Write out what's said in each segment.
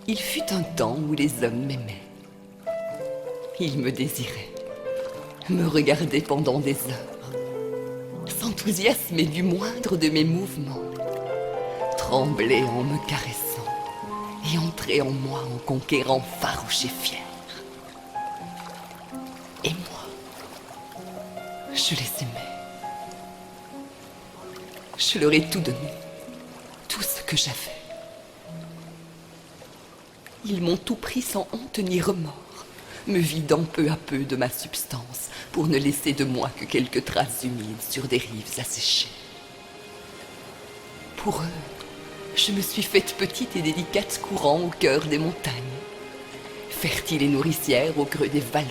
Il fut un temps où les hommes m'aimaient. Ils me désiraient, me regardaient pendant des heures, s'enthousiasmaient du moindre de mes mouvements, tremblaient en me caressant et entraient en moi en conquérant farouche et fier. Et moi, je les aimais. Je leur ai tout donné, tout ce que j'avais. Ils m'ont tout pris sans honte ni remords, me vidant peu à peu de ma substance pour ne laisser de moi que quelques traces humides sur des rives asséchées. Pour eux, je me suis faite petite et délicate courant au cœur des montagnes, fertile et nourricière au creux des vallons,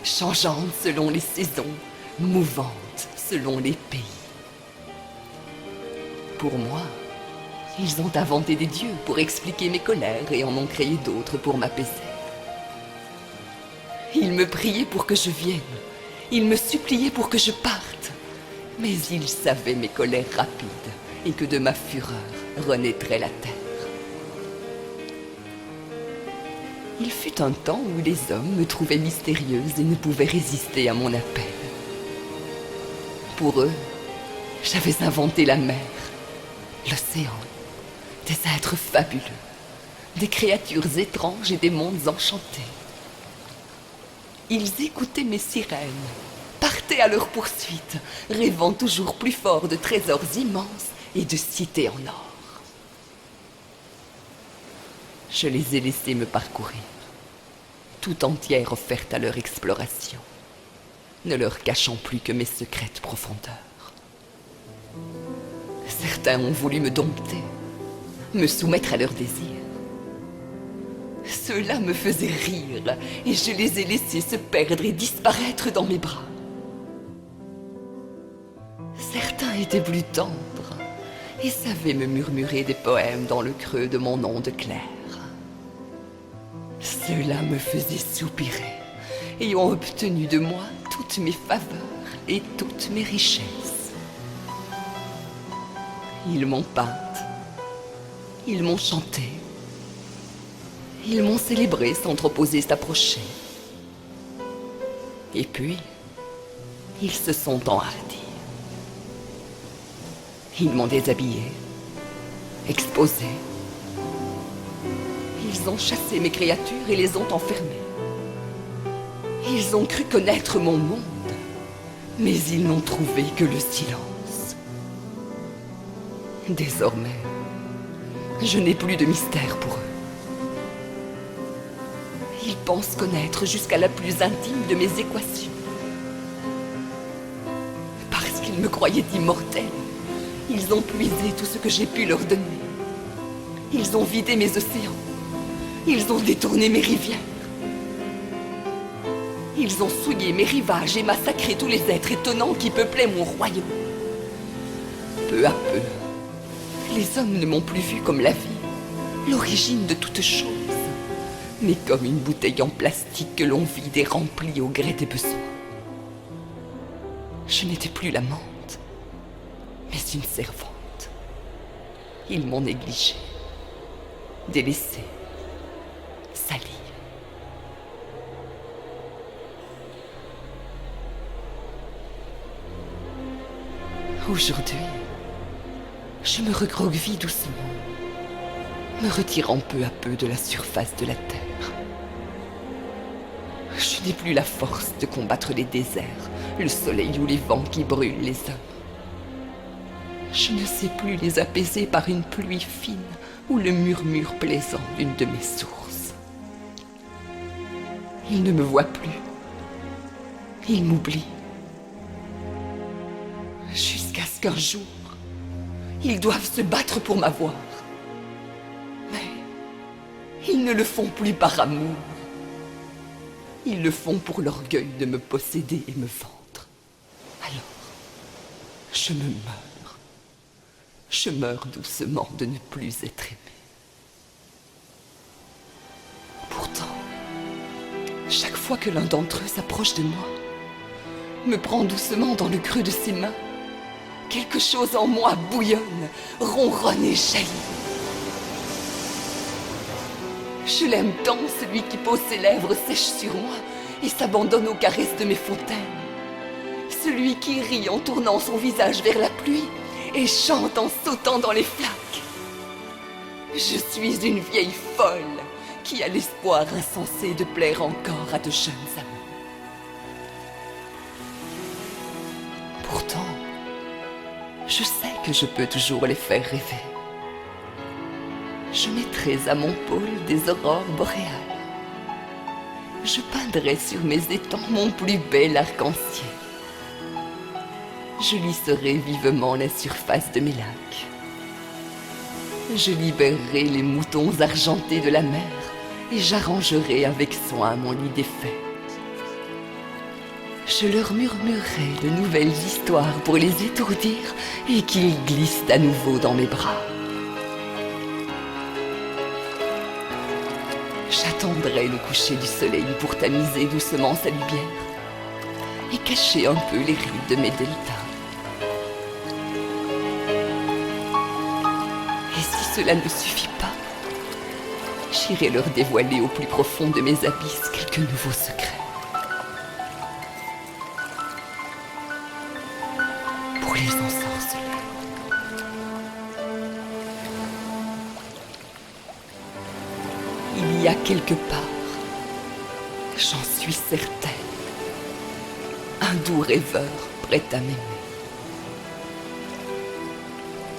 changeante selon les saisons, mouvante selon les pays. Pour moi, ils ont inventé des dieux pour expliquer mes colères et en ont créé d'autres pour m'apaiser. Ils me priaient pour que je vienne, ils me suppliaient pour que je parte, mais ils savaient mes colères rapides et que de ma fureur renaîtrait la terre. Il fut un temps où les hommes me trouvaient mystérieuse et ne pouvaient résister à mon appel. Pour eux, j'avais inventé la mer, l'océan, des êtres fabuleux, des créatures étranges et des mondes enchantés. Ils écoutaient mes sirènes, partaient à leur poursuite, rêvant toujours plus fort de trésors immenses et de cités en or. Je les ai laissés me parcourir, tout entière offerte à leur exploration, ne leur cachant plus que mes secrètes profondeurs. Certains ont voulu me dompter, me soumettre à leurs désirs. Ceux-là me faisaient rire, et je les ai laissés se perdre et disparaître dans mes bras. Certains étaient plus tendres, et savaient me murmurer des poèmes dans le creux de mon onde claire. Ceux-là me faisaient soupirer, et ont obtenu de moi toutes mes faveurs et toutes mes richesses. Ils m'ont peinte, ils m'ont chanté, ils m'ont célébré sans trop oser s'approcher. Et puis, ils se sont enhardis. Ils m'ont déshabillé, exposé. Ils ont chassé mes créatures et les ont enfermées. Ils ont cru connaître mon monde, mais ils n'ont trouvé que le silence. Désormais, je n'ai plus de mystère pour eux. Ils pensent connaître jusqu'à la plus intime de mes équations. Parce qu'ils me croyaient immortel, ils ont puisé tout ce que j'ai pu leur donner. Ils ont vidé mes océans. Ils ont détourné mes rivières. Ils ont souillé mes rivages et massacré tous les êtres étonnants qui peuplaient mon royaume. Peu à peu, les hommes ne m'ont plus vu comme la vie, l'origine de toute chose, mais comme une bouteille en plastique que l'on vide et remplit au gré des besoins. Je n'étais plus l'amante, mais une servante. Ils m'ont négligée, délaissée, salie. Aujourd'hui, je me recroqueville doucement, me retirant peu à peu de la surface de la terre. Je n'ai plus la force de combattre les déserts, le soleil ou les vents qui brûlent les hommes. Je ne sais plus les apaiser par une pluie fine ou le murmure plaisant d'une de mes sources. Ils ne me voient plus. Ils m'oublient. Jusqu'à ce qu'un jour, ils doivent se battre pour m'avoir. Mais ils ne le font plus par amour. Ils le font pour l'orgueil de me posséder et me vendre. Alors, je me meurs. Je meurs doucement de ne plus être aimé. Pourtant, chaque fois que l'un d'entre eux s'approche de moi, me prend doucement dans le creux de ses mains, Quelque chose en moi bouillonne, ronronne et jaillit. Je l'aime tant, celui qui pose ses lèvres sèches sur moi et s'abandonne aux caresses de mes fontaines. Celui qui rit en tournant son visage vers la pluie et chante en sautant dans les flaques. Je suis une vieille folle qui a l'espoir insensé de plaire encore à de jeunes amants. Pourtant, je sais que je peux toujours les faire rêver. Je mettrai à mon pôle des aurores boréales. Je peindrai sur mes étangs mon plus bel arc-en-ciel. Je lisserai vivement la surface de mes lacs. Je libérerai les moutons argentés de la mer et j'arrangerai avec soin mon lit défait. Je leur murmurerai de nouvelles histoires pour les étourdir et qu'ils glissent à nouveau dans mes bras. J'attendrai le coucher du soleil pour tamiser doucement sa lumière et cacher un peu les rides de mes deltas. Et si cela ne suffit pas, j'irai leur dévoiler au plus profond de mes abysses quelques nouveaux secrets. Pour les ensorceler. Il y a quelque part, j'en suis certaine, un doux rêveur prêt à m'aimer.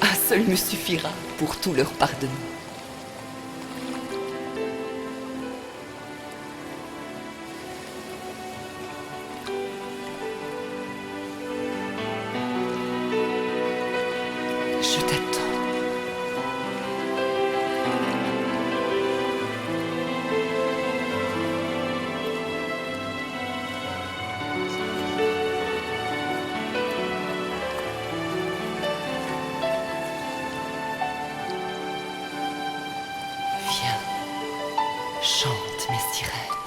Un seul me suffira pour tout leur pardonner. Je t'attends. Viens, chante mes sirènes.